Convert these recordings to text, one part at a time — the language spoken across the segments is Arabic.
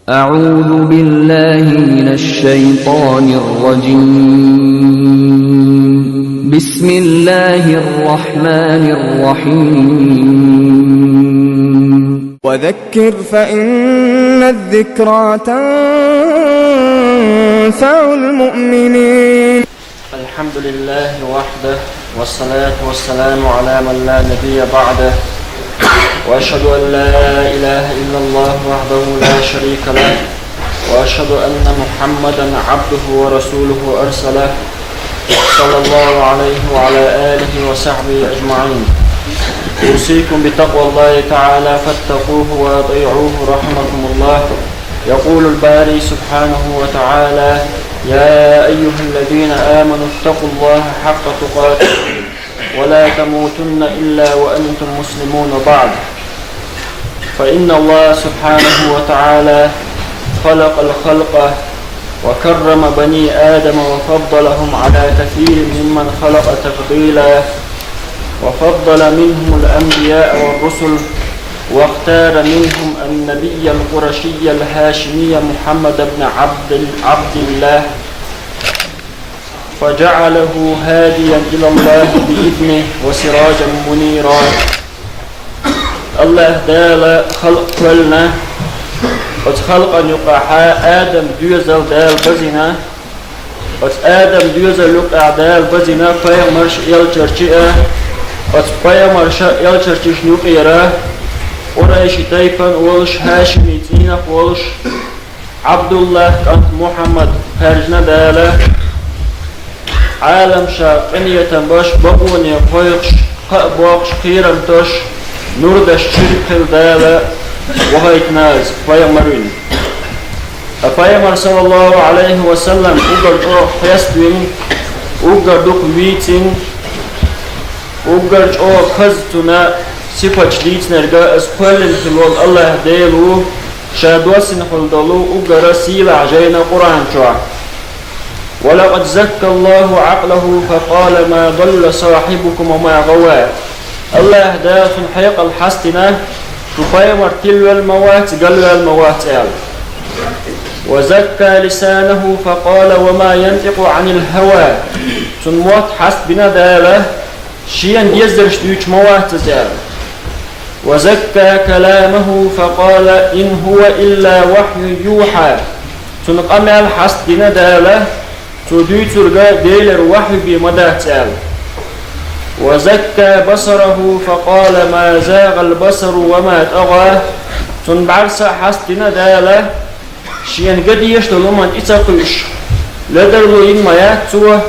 أعوذ بالله من الشيطان الرجيم. بسم الله الرحمن الرحيم. وذكر فإن الذكرى تنفع المؤمنين. الحمد لله وحده والصلاة والسلام على من لا نبي بعده وأشهد أن لا إله إلا الله وحده لا شريك له وأشهد أن محمدا عبده ورسوله أرسله صلى الله عليه وعلى آله وصحبه أجمعين. أوصيكم بتقوى الله تعالى فاتقوه وأطيعوه رحمكم الله. يقول الباري سبحانه وتعالى: يا أيها الذين آمنوا اتقوا الله حق تقاته ولا تموتن إلا وأنتم مسلمون. بعد، فإن الله سبحانه وتعالى خلق الخلق وكرم بني آدم وفضلهم على كثير ممن خلق تفضيلا، وفضل منهم الأنبياء والرسل، واختار منهم النبي القرشي الهاشمي محمد بن عبد الله، فجعله هاديا إلى الله بإذنه وسراجا منيرا. الله دال خلق كلنا خلق يقع آدم دوزل دال بزنا آدم دوزل يقع دال بزنا فيمرش يلچرچئه فيمرش يلچرچش نقيره قريش تيفن ولش هاشمي تينق ولش عبد الله كانت محمد فرجنا داله عالم شاقنية باش بقوني قيقش قبوقش قيرم توش نوردش شرقل داله وهيت ناز فيمرين فيمر صلى الله عليه وسلم أقرد أو حيستوين أقرد ويتين أقرد أو خزتنا صفة جديد نرجع أسفلن في الوضع الله ديلو شادوسن خلدلو أقرد سيل عجينا قرآن شوع. ولقد زكى الله عقله فقال ما ضل صاحبكم وما غوى. الله داخل حيق الحستنا فيمر تلو الموات قلو الموات وزكى لسانه فقال وما ينطق عن الهوى. تنموت حسبنا داله شيئا يزرش دوش موات زال. وزكى كلامه فقال إن هو إلا وحي يوحى. تنقم الحسبنا داله تدوترغا ديلر وحي بمداتال. وزكى بصره فقال ما زاغ البصر وما طغى. تنبعرس حسدنا داله شين قد يشتلو من اتقوش لدرلو إنما ياتوه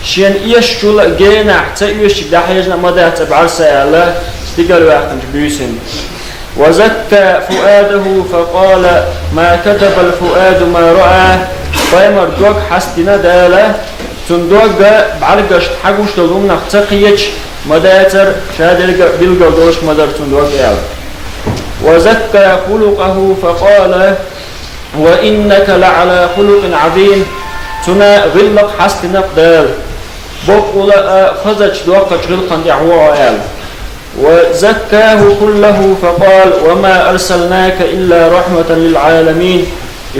شين يشتل جينا احتايوش دحيجنا مدات بعرس ياله استقال واحد بيسن. وزكى فؤاده فقال ما كتب الفؤاد ما رأى. فيمر دوغ حسدنا داله تندوغ بعرقش حقوش تلوم نختقيش مداتر شادر بلغو دوش مدر تندوغ يال. وزكى خلقه فقال وإنك لعلى خلق عظيم. تنا غلق حسدنا دال بقول خزج دوغش غلقا دعوه يال. وزكاه كله فقال وما أرسلناك إلا رحمة للعالمين.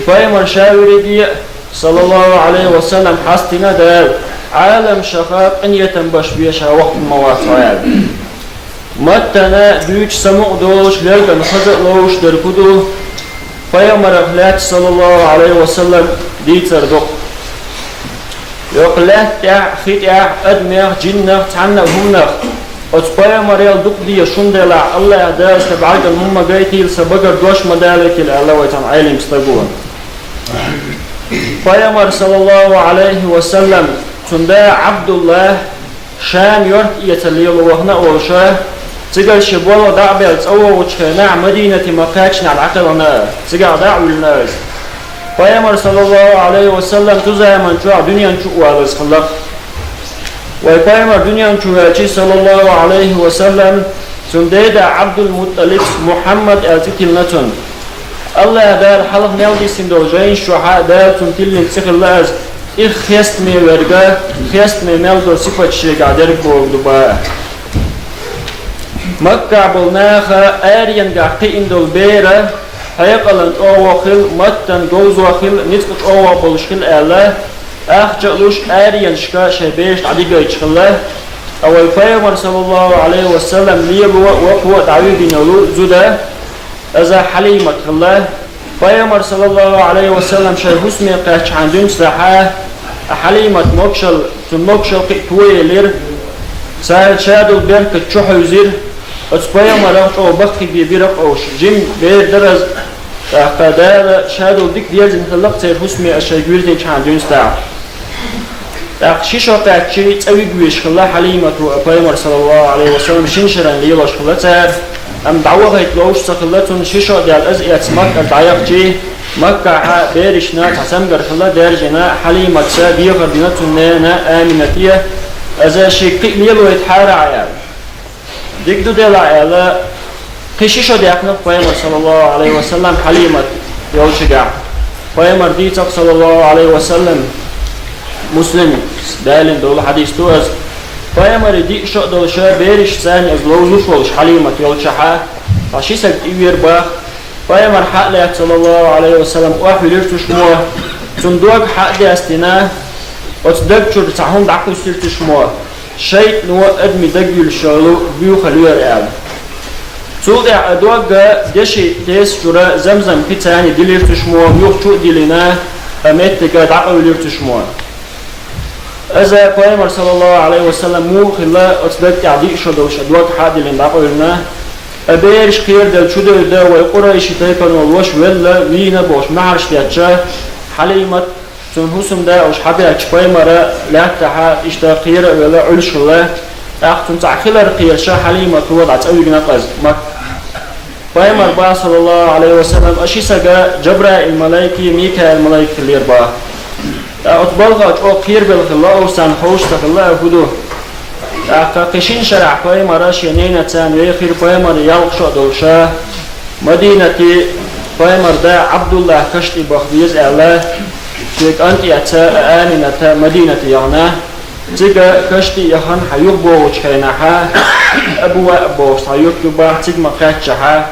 فيمر شاوري دي صلى الله عليه وسلم حستنا دال عالم شفاق أن يتنبش بيشا وقت موافعال. متنا دوش سمع دوش لرقن خزق لوش دركدو. فيمر أخلات صلى الله عليه وسلم ديتر دق يقلات تع خيتع أدمير جنر تعنى همنر أتبايمر يلدق دي شندلا الله دال تبعقن هم قيتيل سبقر دوش مدالك الله ويتم عالم استقون. فيمر صلى الله عليه وسلم تندا عبد الله شام يرت يتليل وهنا وشاه تقال شبوله دعبل تسوى وشنا مدينة مكاشنا العقلنا تقال دعو الناس. فيمر صلى الله عليه وسلم تزاي من شوع دنيا شوع الاسخلق. وفيمر دنيا شوع صلى الله عليه وسلم تندا عبد المطلب محمد أتكل نتن. الله دار حلق نيودي سندوجين شوحاء دار تنتلين سخر لاز خيست مي ورقا خيست مي ميلدو صفة شيء قادر بوغدوبا. مكة بولناخا آريان قاقين دول بيرا حيقلن أو خل متن جوز وخل نتقط أو بلش خل أله أخجلوش آريان شكا شبيش عديقة يشخله أو الفيغمر صلى الله عليه وسلم ليبو وقوة دعوي بنولو زوده أذا حليمة خله فيغمر صلى الله عليه وسلم شاي حسمي قاش عندون سلاحة حليمة مكشل قطوية لير سهل شادو بيرك تشوح يزير أتفيغمر أو بخي بيبيرق أوش جيم بير درز قدار شادو ديك ديال نخلق سير حسمي أشاي جويرتين عندون سلاحة شيشو قاعدشي تسوي جويش خلا حليمة وبيمر صلى الله عليه وسلم شنشرا ليلوش خلتها أم دعوة هيتلوش سخلتون شيشو ديال أزئيات مكة دعيقشي مكة بيرشنا تسمجر خلا دارجنا حليمة بيغر دينتون نانا آمنتية أزا شيقي ليلو يتحارع عيال ديك دو ديال عيال قشيشو ديالنا بيمر صلى الله عليه وسلم حليمة يوشقع بيمر ديتك صلى الله عليه وسلم مسلم دالين دول حديث توز فيامر دي شو دول شا بيرش ثاني از لوزوش ولش حليمة يولشحا عشي سك إيوير باخ فيامر حق لك صلى الله عليه وسلم واحد ليرتوش موه تندوق حق دي استنا وتدق شو تسعهم دعكو سيرتوش موه شيء نوع أدمي دقيو الشغلو بيو خلوير اعلم تودع أدوق ديشي تيس جرا زمزم في ثاني دي ليرتوش موه يوخ شو دي لنا أميت تقا دعكو ليرتوش موه أذا بيامر صلى الله عليه وسلم مو خلا أصدق تعديق شدوش أدوات حاد اللي نقولنا أبيرش خير دل شدو ده ويقرأ شتايقن والوش ولا وينا بوش معرش دياتشا حليمة تنهسم ده أوش حبيعش بيامر لا تحا إشتا خير ولا علش خلا أختم تعخير خير شا حليمة وضع تأوي نقز مك بيامر با صلى الله عليه وسلم أشي سجا جبرائيل الملائكي ميكائيل الملائكي اللي يرباه أطبلغت أو خير بالخلا أو سنحوش تخلا أفدو قشين شرع بيامر شينينا تان ويخير بيامر يلقش دوشا مدينة بيامر دا عبد الله كشتي بخديز الله شيك أنت يتا آمنة مدينة يغنا تيجا كشتي يخن حيوك بوش كيناها أبو سيوك يبا تيج مقاتشها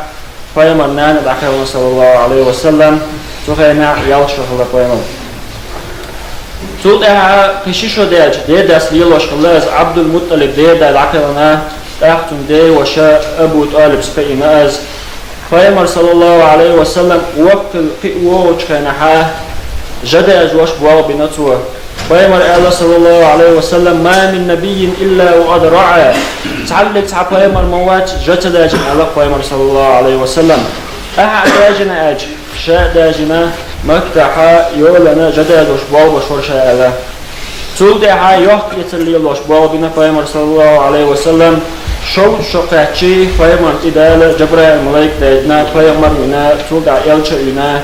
بيامر نانا دعكا صلى الله عليه وسلم تخينا يلقش خلا بيامر سودها كشيشو داج داس ليلوش خلاص عبد المطلب دا العقلنا أختم دي وشا أبو طالب سقينا أز فيامر صلى الله عليه وسلم وقت القوة كانها جداج وش بوا بنتوه فيامر الله صلى الله عليه وسلم ما من نبي إلا وقد رعى تعلق تعب فيامر موات جتداج على فيامر صلى الله عليه وسلم أحد داجنا أج شاء داجنا مكتحا يولنا جداد وشباب وشورشا ألا تودعها يحق يتليل وشباب بنا فيامر صلى الله عليه وسلم شو شقاتشي فيامر إدالة جبرائيل الملايك دايدنا فيامر منا تودع يلشا ينا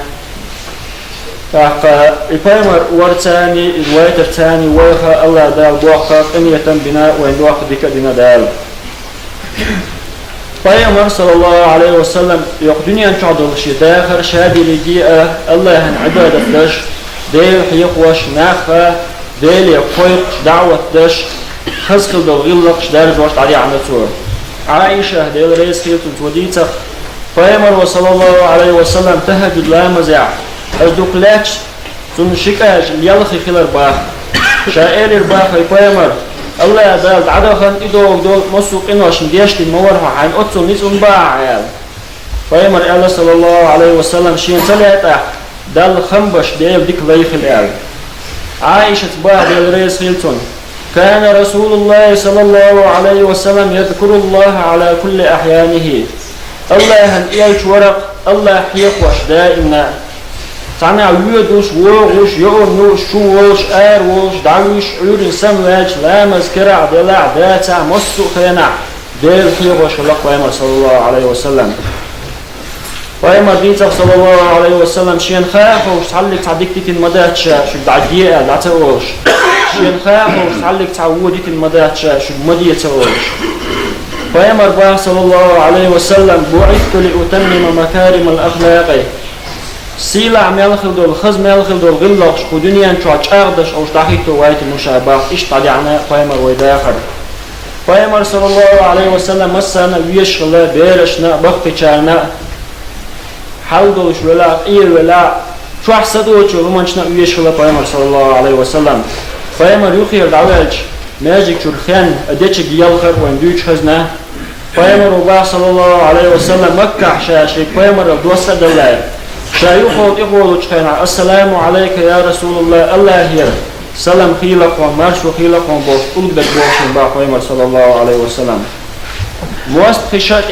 فيامر ورتاني الوايت الثاني ويخا الله دال بوحقا قمية بنا وين دوحق ديك دينا دال فيامر صلى الله عليه وسلم يقدني أن تعدل شيء داخل شادي لجيئة الله هن عبادة دش ديل حيقوش ناخة ديل يقويق دعوة دش خزق الغلق شدارج وشت علي عمتور عائشة ديل ريس خيط وديتك فيامر صلى الله عليه وسلم تهجد لا مزع أجدوك لاتش تنشكاج ليلخي خلال باخ شائر الباخ فيامر الله يدال عدا خان إدوك دول مسوق إنوش نديشت المورها عن أطل نزون باع عيال فيامر الله صلى الله عليه وسلم شين ثلاثة دال خنبش ديل ديك ليخ العيال عائشة باع ديل ريس هيلتون كان رسول الله صلى الله عليه وسلم يذكر الله على كل أحيانه الله هن إيش ورق الله حيقوش دائما تعنا عيودوش ووش يونوش شووش آروش دعوش عيون سمواج لا مذكرة دلع داتا مصو خينع ديل حيقوش الله قيامر صلى الله عليه وسلم قيامر ديتك صلى الله عليه وسلم شين خافوش تعلق تعديكتك المداتشا شو بعديئة لا تقوش شين خافوش تعلق تعودك المداتشا شو مديتوش قيامر باه صلى الله عليه وسلم بعثت لأتمم مكارم الأخلاق سيلا ميلخل دول خز ميلخل دول غلقش خدنيا نشوش أغدش أو شتاحيتو وايت المشابه إيش طالعنا قيامر ويداخر قيامر صلى الله عليه وسلم مسانا ويشغل بيرشنا بخفشانا حلدوش ولا ولا شو حسدوش ومنشنا ويش خلا پیامبر صلی الله علیه و سلم پیامبر یخیر دعوتش ماجیک چرخان ادیچ گیال خر و اندوچ خزنه پیامبر صلی الله علیه و سلم مکه شاشی پیامبر دوست دلای شایو خود يقولوا شخينا السلام عليك يا رسول الله الله هي سلام خيلق ومرش وخيلق وبوش قلب دك بوشن باقيمر صلى الله عليه وسلم موست خشات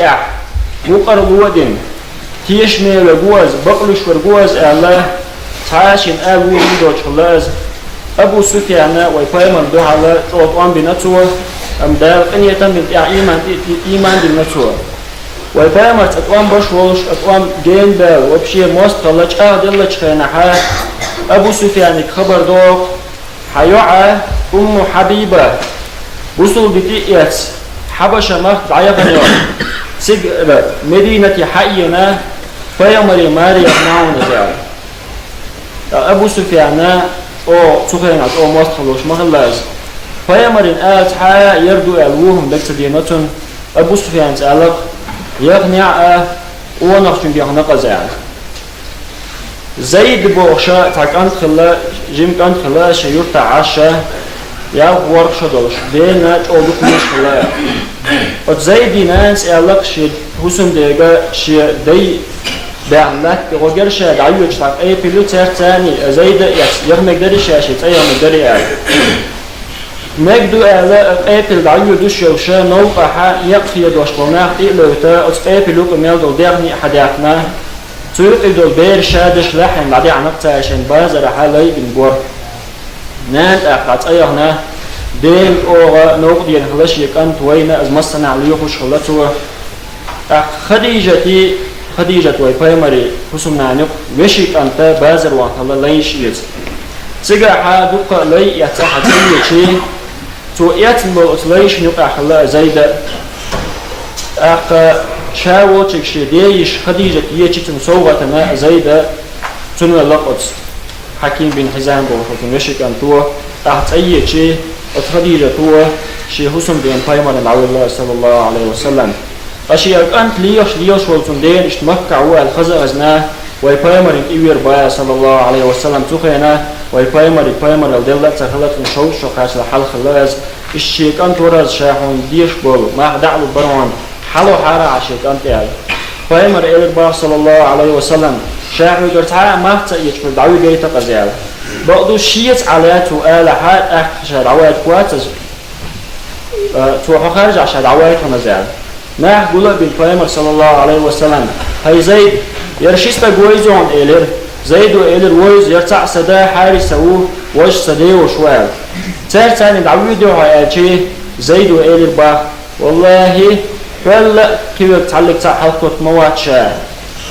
مقرب ودين تيش ميل وجوز بقلش ورجوز الله تعاشن أبو مدوش خلاص أبو سفيان ويقيمر ده على طوان بنتوه أم دال إن يتم إيمان بالنتوه ويقيمر أطوان بشوش أطوان جين بال وبشي موست خلاص دلش خينا أبو سفيان خبر دوق حيوعة أم حبيبة وصل بتيئت حبشة مخ ضعيفة سجل مدينة حينا فيمري ماري معون زال أبو سفيان أو سخينات أو مستخلوش مخلاص فيمري آت حيا يردو ألوهم بكت دينتون أبو سفيان سألق يغنع ونخشن بيخنق زال زيد بوخشا تاكانت خلا جيم كانت خلا شيورتا عشا يا ورخ شدولش دينا تودو كلش خلا ات زيد ناس يالق شي حسن ديغا شي دي بعلك روجرش دعيوش تاك اي بيلو ثاني زيد يغمك دري شاشي تاي مدري اي مجدو اي بيل دعيو دوش يوشا نوقع يقفي دوش قناح تيلوتا ات اي بيلو كميل دول ديغني حداثنا تلقي دول بير شادش لحن بعدي عنقتها عشان بازر حالي بنبور نان اقعد ايهنا ديل اوغا نوقدي نخلش يكانت وين از مصنع ليوخش خلطوه خديجة وي بايمري حسم نعنق وشيك انت بازر وانتلا ليش يز سيقا حادوق لي يتحد سيشي تو يتنبو اتليش نقع خلا زيدا شاو تكشي ديش خديجة يجتن صوغة ما زيدا تنوى اللقص حكيم بن حزام بوحكم وشك أن توه أحت أي شيء خديجة توه شي حسن بن بايمر العوي الله صلى الله عليه وسلم أشياء أنت ليش والتن دين اشتمكع هو الخزر أزناه ويبايمر إيوير بايا صلى الله عليه وسلم تخينا ويبايمر الدلة تخلت من شوش وقاش لحل خلاز الشيك أنت ورز شاحون ديش بول ما دعلو برون حلو حارة عشيك أنت يعني فايمر إلبا صلى الله عليه وسلم شاحو قرتها ما تأيش بالدعوي جيتا قزيال بعضو شيت عليات وآلة حاد أخشى دعوات كواتز توحو خارج عشان دعوات ونزال ناح قولا بالفايمر صلى الله عليه وسلم هاي زيد يرشيستا قويزون إلير زيد وإلير ويز يرتع سدا حاري سووه وش سدي وشوال تاني دعوي دوها يالشي زيد وإلير باخ والله فلا كيف تعلق حلقة مواتشا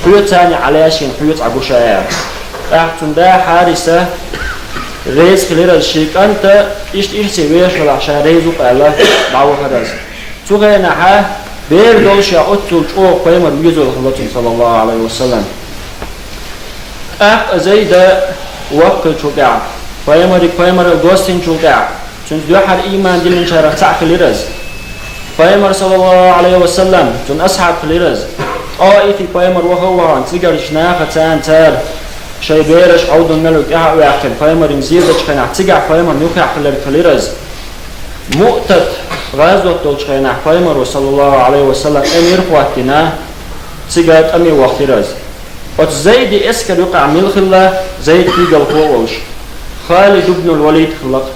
حيوت ثاني علياشين حيوت عقوشا أحتم دا حارسة ريز خلير الشيك أنت إيش سويش ولا عشان ريزوك الله دعوة هذا تغينا ها بير دولش أتول شوق قيمة بيزول خلطين صلى الله عليه وسلم زيدا وقت شوقع قيمة دوستين شوقع چون دوحر إيمان دلن شارع تعخليرز پیامبر صلی الله علیه و سلم جن اصحاب خلیرز آیتی پیامبر وهو عن تجار جناخ تانتر شيء بيرش عود الملك ويأكل پیامبر مزيدش خنا تجار پیامبر نوكح خلیرز مؤتت غزوة دولش خنا پیامبر صلی الله علیه و سلم امیر خواتنا تجار أمي وخلیرز ات زيد اسكر يقع ملخ الله زيد في قلقوش خالد بن الوليد خلق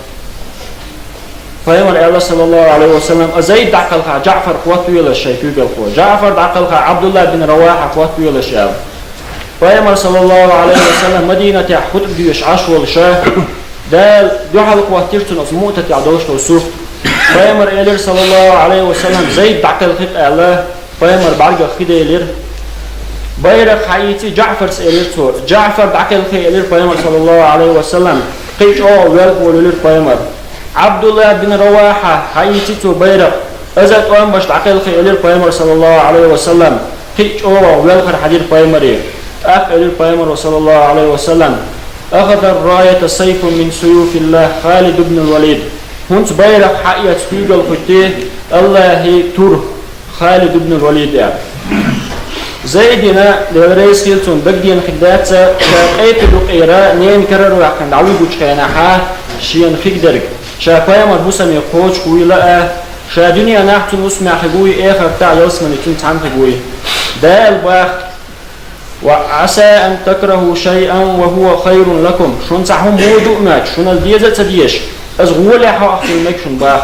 پیامبر الله صلی الله علیه و سلم زید دعقلها جعفر قوت ویل شیء في قلقو جعفر دعقلها عبد الله بن رواحه قوت ویل شیء پیامبر صلی الله علیه و سلم مدینه خطب دیش عشر شاه دال دوحل قوتیرتون از موت تعدوش توسوف پیامبر الله صلی الله علیه و سلم زید دعقلها الله پیامبر بعد خیده لیر بيرق حياتي جعفر سئلير تور جعفر دعقلها الله پیامبر صلی الله علیه و سلم قيش او ويلق ولير پیامبر عبد الله بن رواحة حياتي تو بيرق أزت أم باش تعقل خير البيامر صلى الله عليه وسلم هيج أوه ويلخر حدير بيامري أخير البيامر صلى الله عليه وسلم أخذ الراية سيف من سيوف الله خالد بن الوليد هنت بيرق حيات فيقل ختيه الله تور خالد بن الوليد زيدنا للرئيس هيلتون بقدين خدات شاقيت دقيرة نين كرر وعقن دعوي بوشكينا حا شين خيك درق شاقايا مربوسا ميقوش قوي لأ شا دنيا نحتن اسمع خقوي اخر تاع يوسمن كنت عن خقوي دا الباخ وعسى أن تكرهوا شيئا وهو خير لكم شون صحهم موضوع ماك شون الديزة تديش از غولي حو أخي ماك شون باخ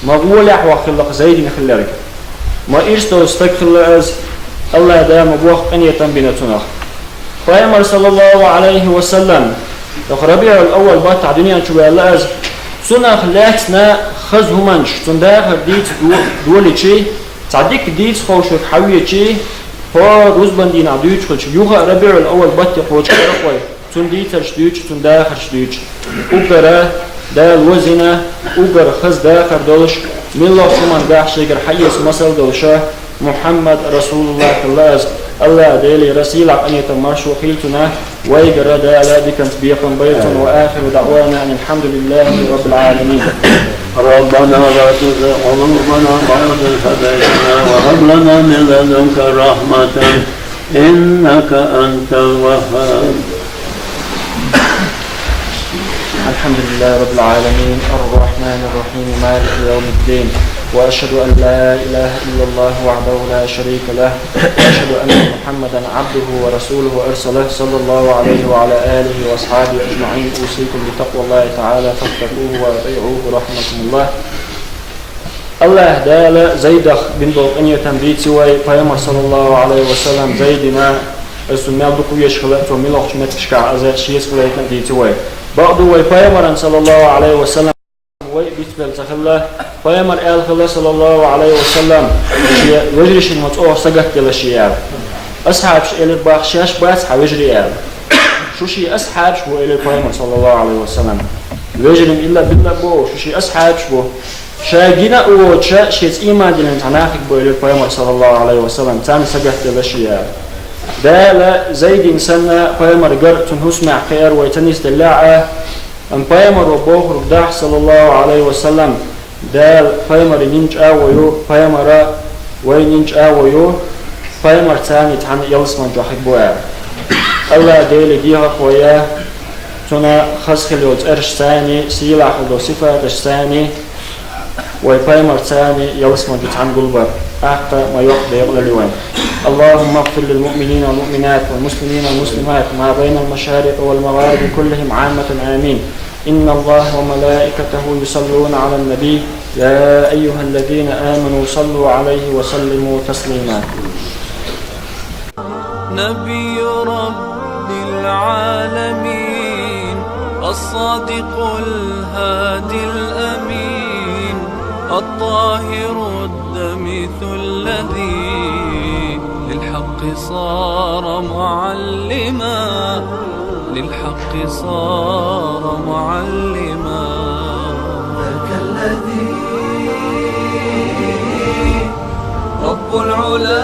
ما غولي حو أخي لك زيدنا خلالك ما إرستو استكخل از الله دام بوخ أن يتنبين تنخ فأمر صلى الله عليه وسلم ربيع الأول بات دنيا شبه الله از سنة خلاتنا خز همانش تنداخل ديت دولي شي تعديك ديت خوشك حوية شي روز بندين عدوش خلش يوغا ربيع الأول بات خوش كرخوي تنديتر شدوش تنداخل شدوش أقرأ دا الوزنة أقرأ خز داخل دولش من الله شمان داح شيقر حيث مصل دوشة محمد رسول الله الله ديلي رسيل أن يتمرش وخيلتنا ويقرأ دا بكم تبيقا بيتا وآخر دعوانا أن الحمد لله رب العالمين ربنا لا تزغ قلوبنا بعد إذ هديتنا وهب لنا من لدنك رحمة إنك أنت الوهاب. الحمد لله رب العالمين الرحمن الرحيم مالك يوم الدين وأشهد أن لا إله إلا الله وحده لا شريك له وأشهد أن محمدا عبده ورسوله أرسله صلى الله عليه وعلى آله وأصحابه أجمعين أوصيكم بتقوى الله تعالى فاتقوه وأطيعوه رحمكم الله. الله دال زيدخ بن بلقنية تنبيت سوى قيامة صلى الله عليه وسلم زيدنا السماء بكو يشخلت وملوخ شمتشكع أزاد شيس خليت نبيت سوى بعض وقيامة صلى الله عليه وسلم ويبتبل تخلى قيامة آل خلى صلى الله عليه وسلم وجرش المطوع سقط للشياب أصحاب إلى الباخشاش باسحة وجري آل شو شي أصحاب شو إلى قيامة صلى الله عليه وسلم وجري إلا بالله بو شو شي أصحاب شو شاقنا أو شيء إيمان دلنا تنافق بو إلى قيامة صلى الله عليه وسلم تاني سقط للشياب دال زيد إنسان قيامة قرأ تنهسمع خير ويتنس دلاعه أن قيامة ربوه ربداح صلى الله عليه وسلم دال قيامة ننج آويو قيامة ويننج آويو قيامة تاني تحن يلسمان جوحك بواه الله ديلي ديها خويا تنا خسخل يوز أرش تاني سيلا خلو صفة أرش تاني وقيامة تاني يلسمان تحن قلبر أحقا ما يقضي يغلى لوين. اللهم اغفر للمؤمنين والمؤمنات والمسلمين والمسلمات ما بين المشارق والمغارب كلهم عامة آمين. إن الله وملائكته يصلون على النبي يا أيها الذين آمنوا صلوا عليه وسلموا تسليما. نبي رب العالمين الصادق الهادي الأمين الطاهر الدمث الذي للحق صار معلما للحق صار معلما ذاك الذي رب العلا